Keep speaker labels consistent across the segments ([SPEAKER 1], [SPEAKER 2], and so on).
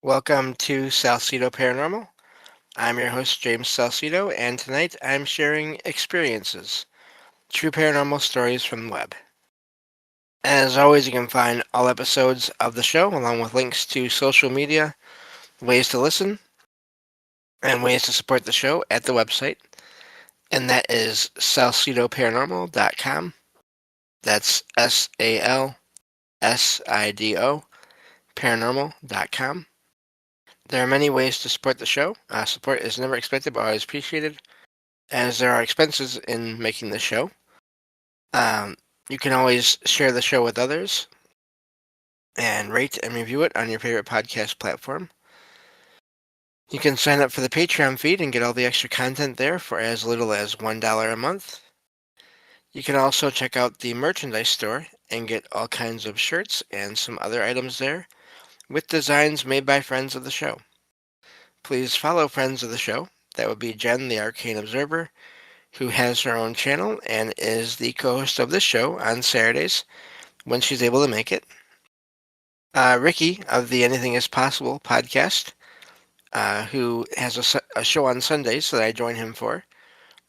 [SPEAKER 1] Welcome to Salsido Paranormal. I'm your host, James Salsido, and tonight I'm sharing experiences, true paranormal stories from the web. As always, you can find all episodes of the show, along with links to social media, ways to listen, and ways to support the show at the website, and that is salsidoparanormal.com. That's SALSIDO paranormal.com. There are many ways to support the show. Support is never expected but always appreciated, as there are expenses in making the show. You can always share the show with others and rate and review it on your favorite podcast platform. You can sign up for the Patreon feed and get all the extra content there for as little as $1 a month. You can also check out the merchandise store and get all kinds of shirts and some other items there with designs made by friends of the show. Please follow friends of the show. That would be Jen, the Arcane Observer, who has her own channel and is the co-host of this show on Saturdays when she's able to make it. Ricky of the Anything Is Possible podcast, who has a show on Sundays that I join him for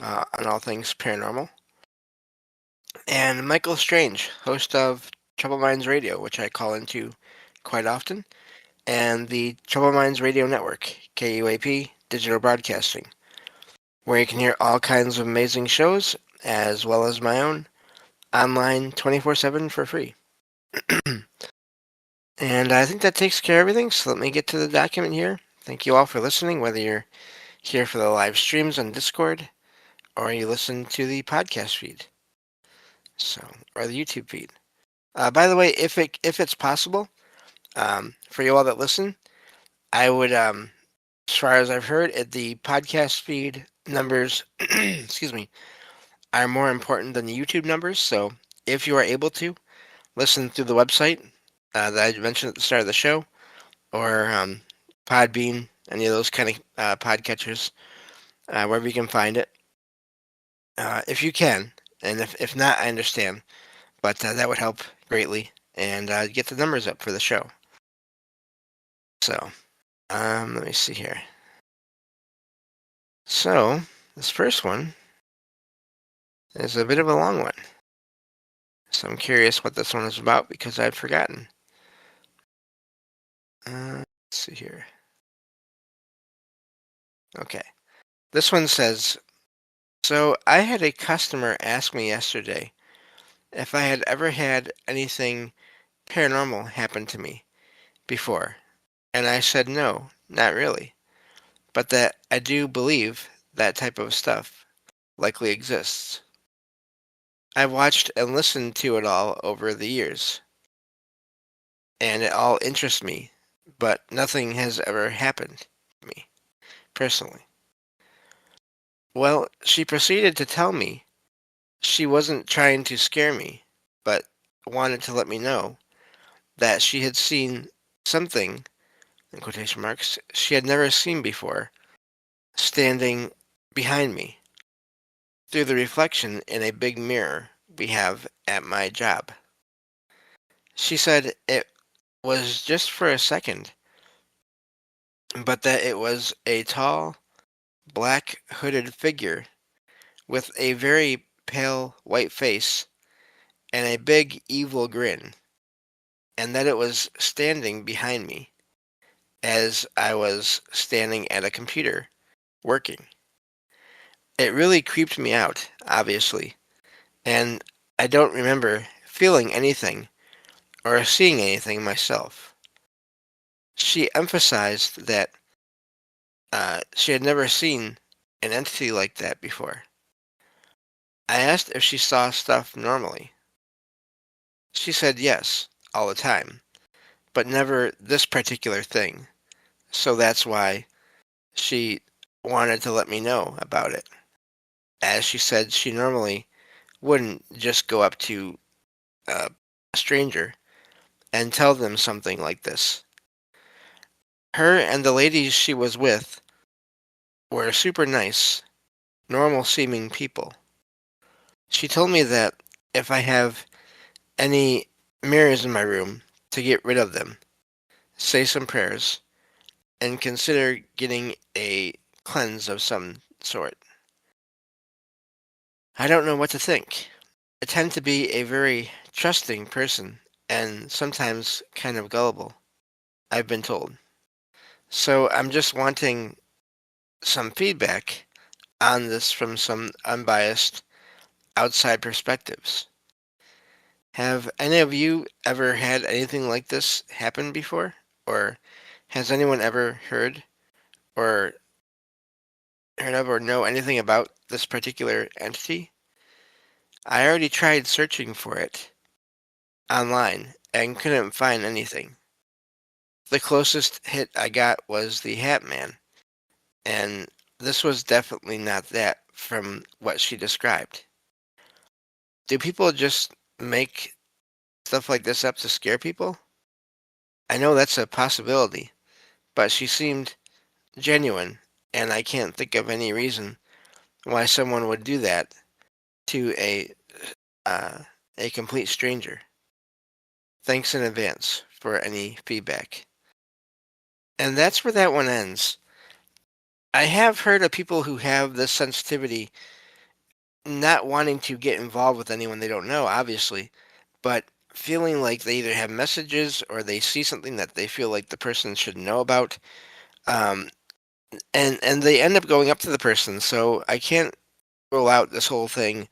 [SPEAKER 1] on all things paranormal. And Michael Strange, host of Trouble Minds Radio, which I call into quite often, and the Trouble Minds Radio Network, KUAP Digital Broadcasting, where you can hear all kinds of amazing shows, as well as my own, online 24/7 for free. And I think that takes care of everything, so let me get to the document here. Thank you all for listening, whether you're here for the live streams on Discord, or you listen to the podcast feed, or the YouTube feed. By the way, if it's possible, for you all that listen, I would, as far as I've heard, the podcast feed numbers, excuse me, are more important than the YouTube numbers. So if you are able to listen through the website that I mentioned at the start of the show, or Podbean, any of those kind of podcatchers, wherever you can find it, if you can, and if not, I understand, but that would help greatly and get the numbers up for the show. So, let me see here. So, this first one is a bit of a long one. So I'm curious what this one is about because I'd forgotten. Let's see here. Okay. This one says, so I had a customer ask me yesterday if I had ever had anything paranormal happen to me before, and I said no, not really, but that I do believe that type of stuff likely exists. I've watched and listened to it all over the years, and it all interests me, but nothing has ever happened to me, personally. Well, she proceeded to tell me she wasn't trying to scare me, but wanted to let me know that she had seen something, in quotation marks, she had never seen before, standing behind me through the reflection in a big mirror we have at my job. She said it was just for a second, but that it was a tall, black hooded figure with a very pale white face and a big evil grin, and that it was standing behind me as I was standing at a computer working. It really creeped me out, obviously, and I don't remember feeling anything or seeing anything myself. She emphasized that she had never seen an entity like that before. I asked if she saw stuff normally. She said yes, all the time, but never this particular thing. So that's why she wanted to let me know about it. As she said, she normally wouldn't just go up to a stranger and tell them something like this. Her and the ladies she was with were super nice, normal seeming people. She told me that if I have any mirrors in my room, to get rid of them, say some prayers, and consider getting a cleanse of some sort. I don't know what to think. I tend to be a very trusting person and sometimes kind of gullible, I've been told. So I'm just wanting some feedback on this from some unbiased outside perspectives. Have any of you ever had anything like this happen before? Or has anyone ever or heard of or know anything about this particular entity? I already tried searching for it online and couldn't find anything. The closest hit I got was the Hat Man, and this was definitely not that from what she described. Do people just make stuff like this up to scare people? I know that's a possibility, but she seemed genuine, and I can't think of any reason why someone would do that to uh, a complete stranger. Thanks in advance for any feedback. And that's where that one ends. I have heard of people who have this sensitivity not wanting to get involved with anyone they don't know, obviously, but feeling like they either have messages or they see something that they feel like the person should know about. Um, and they end up going up to the person. So I can't rule out this whole thing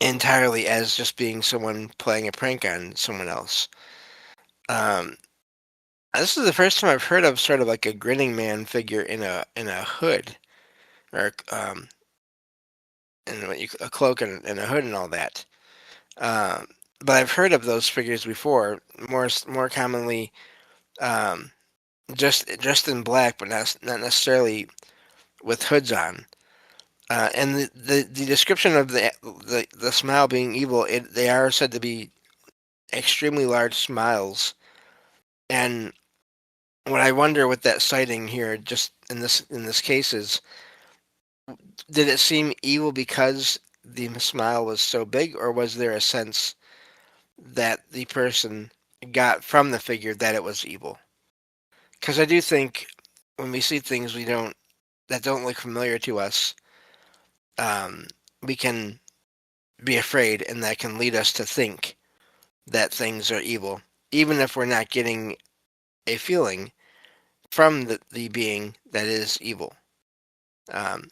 [SPEAKER 1] entirely as just being someone playing a prank on someone else. Um, this is the first time I've heard of sort of like a grinning man figure in a hood or in what a cloak and a hood and all that. Um, but I've heard of those figures before, more commonly um, just in black, but not necessarily with hoods on. And the description of the smile being evil, they are said to be extremely large smiles. And what I wonder with that sighting here, just in this case, is did it seem evil because the smile was so big, or was there a sense that the person got from the figure that it was evil? Because I do think when we see things we don't that don't look familiar to us, um, we can be afraid, and that can lead us to think that things are evil, even if we're not getting a feeling from the being that is evil.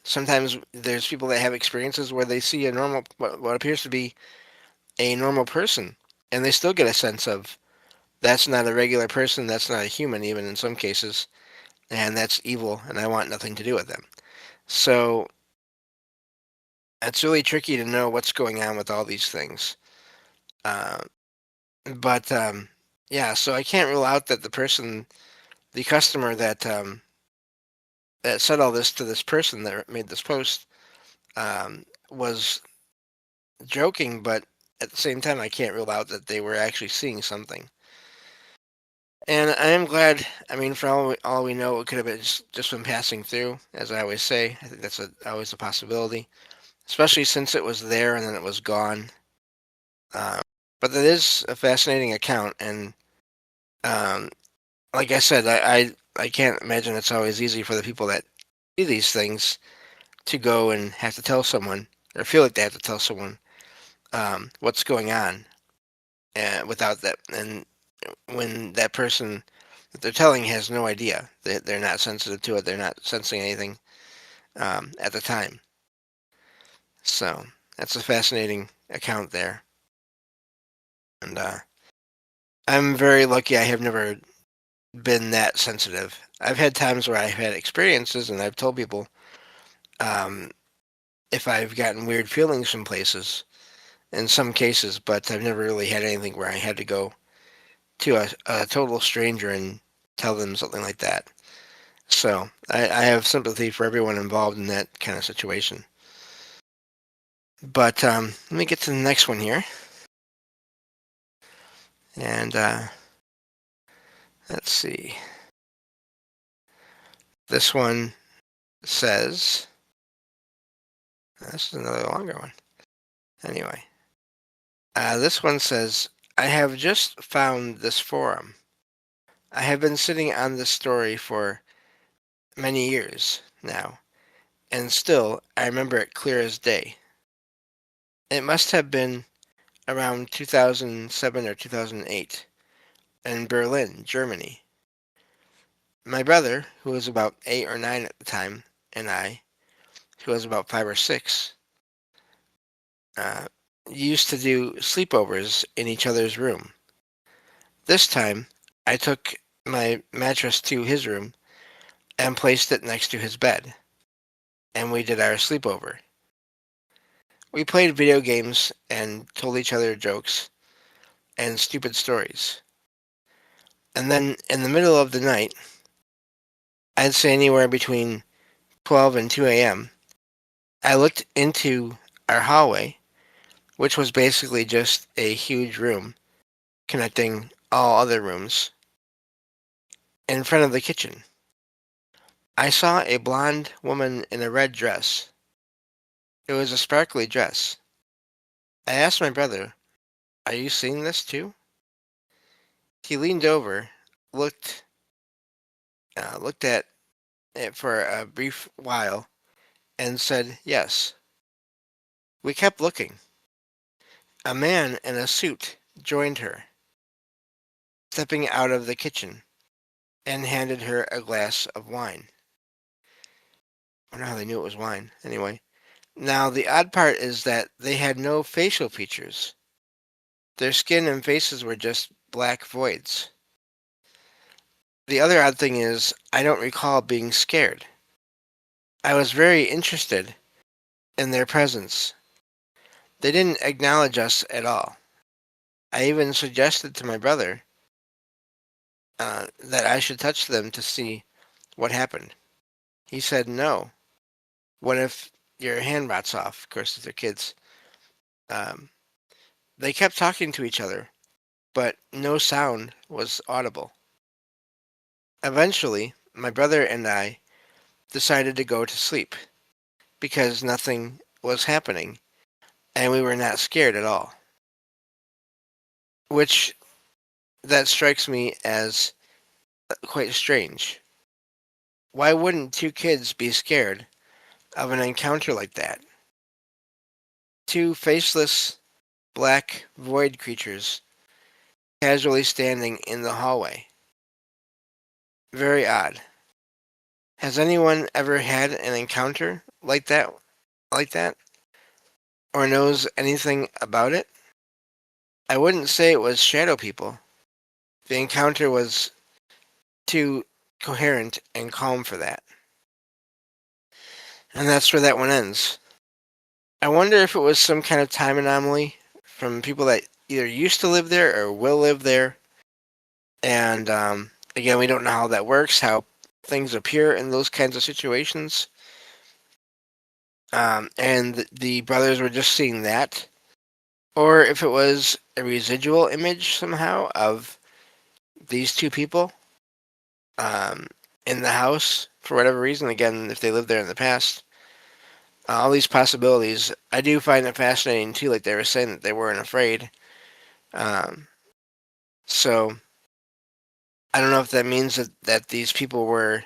[SPEAKER 1] Sometimes there's people that have experiences where they see a what appears to be a normal person, and they still get a sense of that's not a regular person, that's not a human, even in some cases, and that's evil, and I want nothing to do with them. So it's really tricky to know what's going on with all these things. Uh, but yeah, so I can't rule out that the customer that said all this to this person that made this post, was joking, but at the same time, I can't rule out that they were actually seeing something. And I am glad. I mean, for all we know, it could have been just been passing through, as I always say. I think that's always a possibility, especially since it was there and then it was gone. Um, but that is a fascinating account, and um, like I said, I can't imagine it's always easy for the people that see these things to go and have to tell someone or feel like they have to tell someone what's going on without that. And when that person that they're telling has no idea, they're not sensitive to it, they're not sensing anything at the time. So that's a fascinating account there. And I'm very lucky I have never been that sensitive. I've had times where I've had experiences and I've told people um, if I've gotten weird feelings from places in some cases, but I've never really had anything where I had to go to a total stranger and tell them something like that. So I have sympathy for everyone involved in that kind of situation. But let me get to the next one here. And let's see. This one says, this is another longer one. Anyway, this one says, I have just found this forum. I have been sitting on this story for many years now, and still I remember it clear as day. It must have been around 2007 or 2008 in Berlin, Germany. My brother, who was about 8 or 9 at the time, and I, who was about 5 or 6, uh, used to do sleepovers in each other's room. This time, I took my mattress to his room and placed it next to his bed, and we did our sleepover. We played video games and told each other jokes and stupid stories. And then in the middle of the night, I'd say anywhere between 12 and 2 a.m., I looked into our hallway, which was basically just a huge room connecting all other rooms, in front of the kitchen. I saw a blonde woman in a red dress. It was a sparkly dress. I asked my brother, "Are you seeing this too?" He leaned over, looked looked at it for a brief while, and said, "Yes." We kept looking. A man in a suit joined her, stepping out of the kitchen, and handed her a glass of wine. I wonder how they knew it was wine. Anyway, now the odd part is that they had no facial features. Their skin and faces were just black voids. The other odd thing is, I don't recall being scared. I was very interested in their presence. They didn't acknowledge us at all. I even suggested to my brother that I should touch them to see what happened. He said, "No. What if your hand rots off?" Of course, they're kids. Um, they kept talking to each other, but no sound was audible. Eventually, my brother and I decided to go to sleep because nothing was happening and we were not scared at all. Which that strikes me as quite strange. Why wouldn't two kids be scared of an encounter like that? Two faceless, black, void creatures casually standing in the hallway. Very odd. Has anyone ever had an encounter like that, or knows anything about it? I wouldn't say it was shadow people. The encounter was too coherent and calm for that. And that's where that one ends. I wonder if it was some kind of time anomaly from people that either used to live there or will live there. And again, we don't know how that works, how things appear in those kinds of situations. And the brothers were just seeing that. Or if it was a residual image somehow of these two people um, in the house for whatever reason. Again, if they lived there in the past. All these possibilities. I do find it fascinating too, like they were saying that they weren't afraid. Um, so I don't know if that means that these people were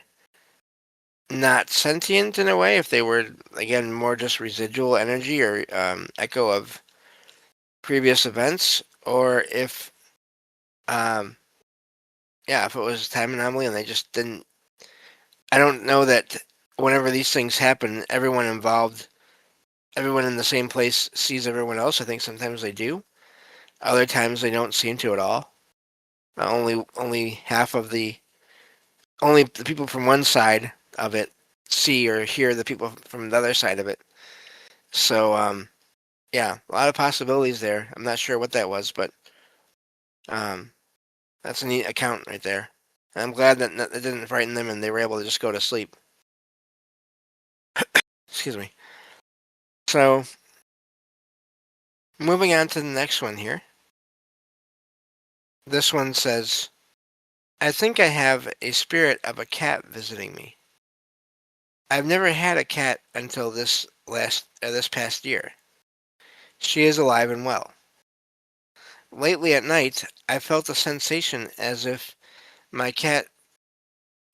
[SPEAKER 1] not sentient in a way, if they were, again, more just residual energy or echo of previous events, or if, um, yeah, if it was a time anomaly and they just didn't. I don't know that whenever these things happen, everyone involved, everyone in the same place sees everyone else. I think sometimes they do. Other times they don't seem to at all. Only half of only the people from one side of it see or hear the people from the other side of it. So yeah, a lot of possibilities there. I'm not sure what that was, but um, that's a neat account right there. And I'm glad that it didn't frighten them and they were able to just go to sleep. Excuse me. So moving on to the next one here. This one says, "I think I have a spirit of a cat visiting me. I've never had a cat until this past year. She is alive and well. Lately at night, I felt a sensation as if My cat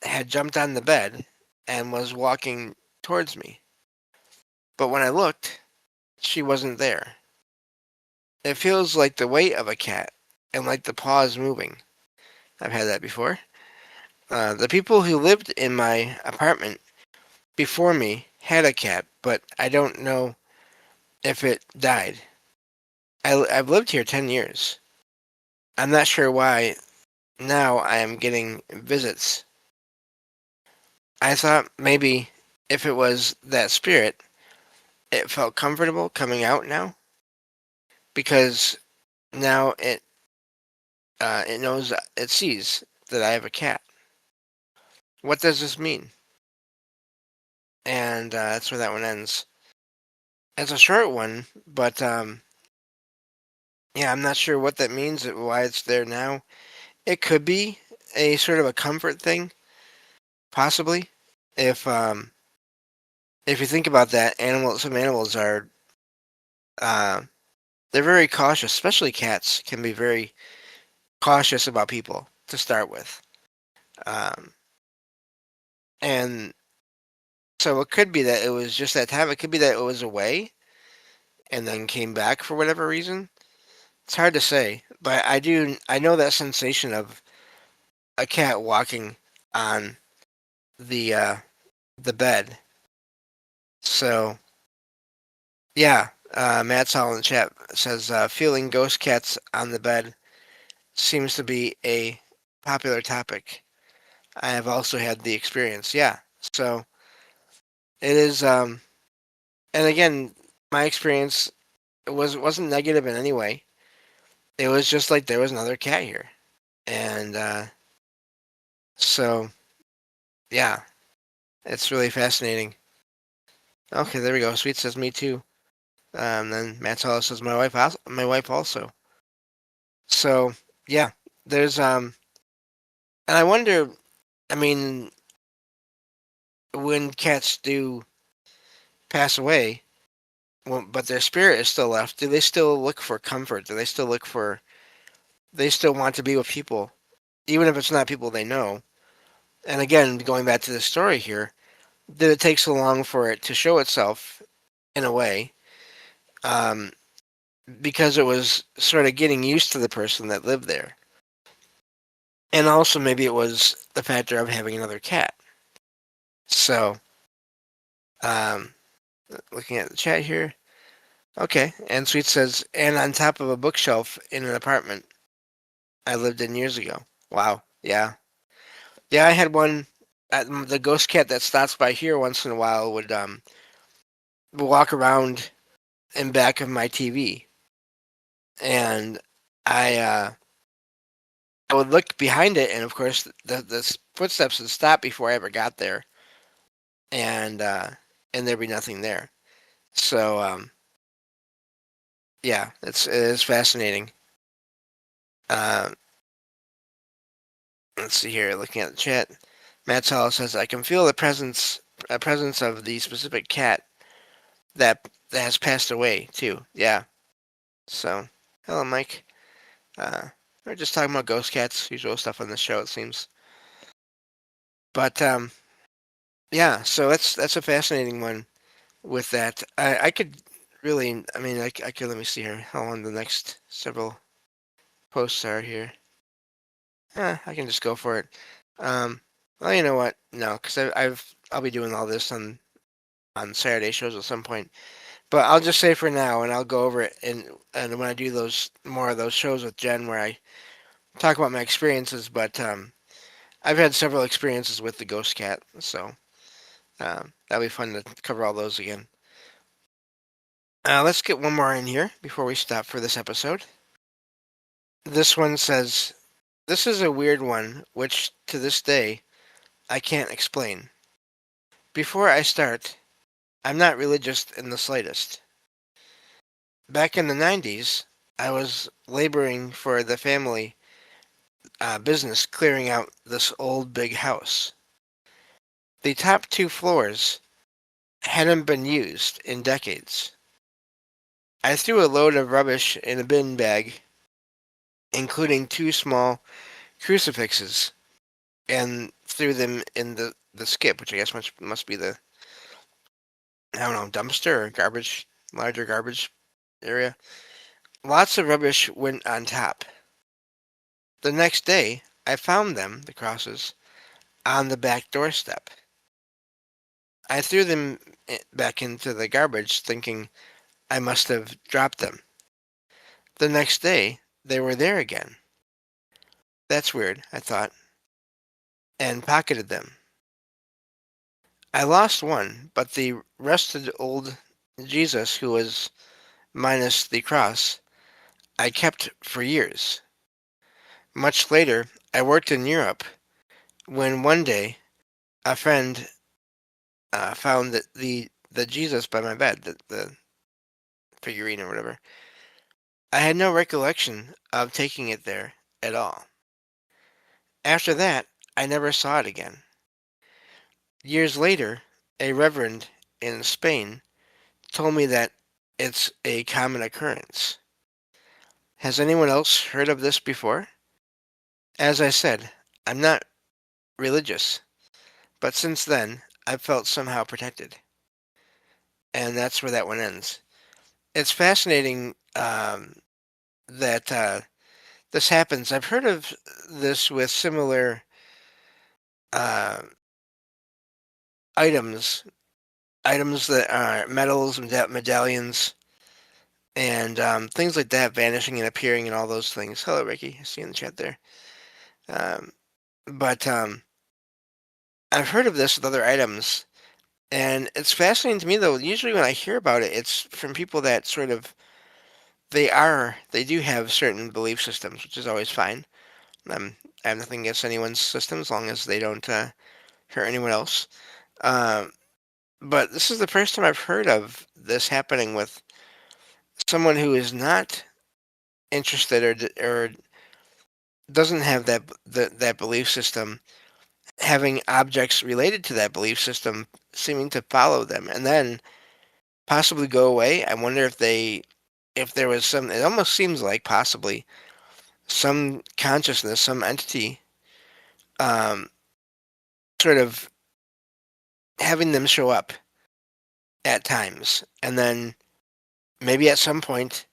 [SPEAKER 1] had jumped on the bed and was walking towards me. But when I looked, she wasn't there. It feels like the weight of a cat and like the paws moving. I've had that before. The people who lived in my apartment before me had a cat, but I don't know if it died. I've lived here 10 years. I'm not sure why now I am getting visits. I thought maybe if it was that spirit, it felt comfortable coming out now because now it knows, it sees that I have a cat. What does this mean? And that's where that one ends. It's a short one, but yeah, I'm not sure what that means, why it's there now. It could be a sort of a comfort thing, possibly. If um, if you think about that, some animals are uh, they're very cautious, especially cats can be very cautious about people to start with. Um, and so it could be that it was just that time. It could be that it was away and then came back for whatever reason. It's hard to say, but I know that sensation of a cat walking on the uh, the bed. So yeah, Matt Sall in the chat says feeling ghost cats on the bed seems to be a popular topic. I have also had the experience. Yeah, so it is. And again, my experience wasn't negative in any way. It was just like there was another cat here, and so yeah, it's really fascinating. Okay, there we go. Sweet says me too. Then Matt Sall says my wife also. So yeah, there's and I wonder. I mean, when cats do pass away, but their spirit is still left, do they still look for comfort? Do they still look for? They still want to be with people, even if it's not people they know. And again, going back to the story here, did it take so long for it to show itself in a way? Um, because it was sort of getting used to the person that lived there. And also maybe it was the factor of having another cat. So, um, looking at the chat here. Okay, and Sweet says, and on top of a bookshelf in an apartment I lived in years ago. Wow, yeah. Yeah, I had one, the ghost cat that stops by here once in a while would walk around in back of my TV. And I I would look behind it, and of course the footsteps would stop before I ever got there, and there'd be nothing there. So yeah, it is fascinating. Uh, let's see here, looking at the chat. Matt Sala says I can feel the presence of the specific cat that has passed away too. Yeah. So hello, Mike. Uh, we're just talking about ghost cats, usual stuff on the show, it seems. But yeah, so that's a fascinating one with that. I could really, I mean, I could, let me see here how long the next several posts are here. I can just go for it. Well, you know what? No, because I'll be doing all this on Saturday shows at some point. But I'll just say for now, and I'll go over it, and when I do those more of those shows with Jen, where I talk about my experiences. But I've had several experiences with the ghost cat, so that'll be fun to cover all those again. Let's get one more in here before we stop for this episode. This one says, "This is a weird one, which to this day I can't explain. Before I start, I'm not religious in the slightest. Back in the 90s, I was laboring for the family business clearing out this old big house. The top two floors hadn't been used in decades. I threw a load of rubbish in a bin bag, including two small crucifixes, and threw them in the skip, which I guess must be the, I don't know, dumpster or garbage, larger garbage area. Lots of rubbish went on top. The next day, I found them, the crosses, on the back doorstep. I threw them back into the garbage, thinking I must have dropped them. The next day, they were there again. That's weird, I thought, and pocketed them. I lost one, but the rusted old Jesus, who was minus the cross, I kept for years. Much later, I worked in Europe when one day a friend found the Jesus by my bed, the figurine or whatever. I had no recollection of taking it there at all. After that, I never saw it again. Years later, a reverend in Spain told me that it's a common occurrence. Has anyone else heard of this before? As I said, I'm not religious, but since then, I've felt somehow protected. And that's where that one ends. It's fascinating that this happens. I've heard of this with similar uh, items, items that are medals, medallions, and things like that, vanishing and appearing, and all those things. Hello, Ricky. I see you in the chat there. Um, but I've heard of this with other items, and it's fascinating to me, though. Usually, when I hear about it, it's from people that sort of they do have certain belief systems, which is always fine. I have nothing against anyone's system as long as they don't hurt anyone else. Um, but this is the first time I've heard of this happening with someone who is not interested or doesn't have that belief system, having objects related to that belief system seeming to follow them and then possibly go away. I wonder if there was some. It almost seems like possibly some consciousness, some entity, um, sort of having them show up at times, and then maybe at some point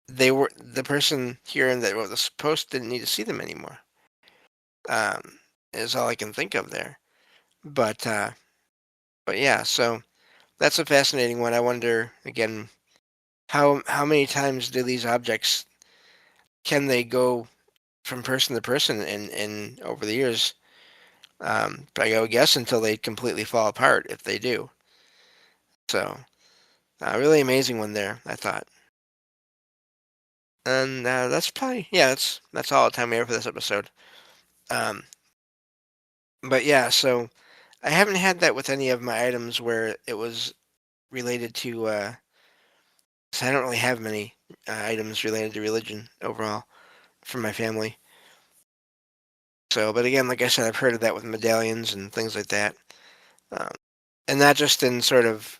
[SPEAKER 1] the person here that wrote this post didn't need to see them anymore. Um, is all I can think of there. But but yeah, so that's a fascinating one. I wonder again how many times do these objects can they go from person to person in over the years? I would guess until they completely fall apart if they do. So really amazing one there, I thought. And that's probably yeah, that's all the time we have for this episode. Um, but yeah, so I haven't had that with any of my items where it was related to. So I don't really have many items related to religion overall from my family. So, but again, like I said, I've heard of that with medallions and things like that, um, and not just in sort of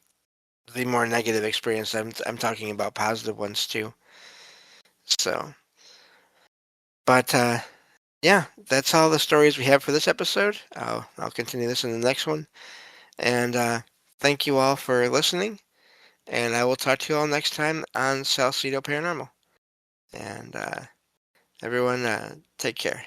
[SPEAKER 1] the more negative experience. I'm talking about positive ones too. So, but yeah, that's all the stories we have for this episode. I'll continue this in the next one, and thank you all for listening. And I will talk to you all next time on Salsido Paranormal. And everyone, take care.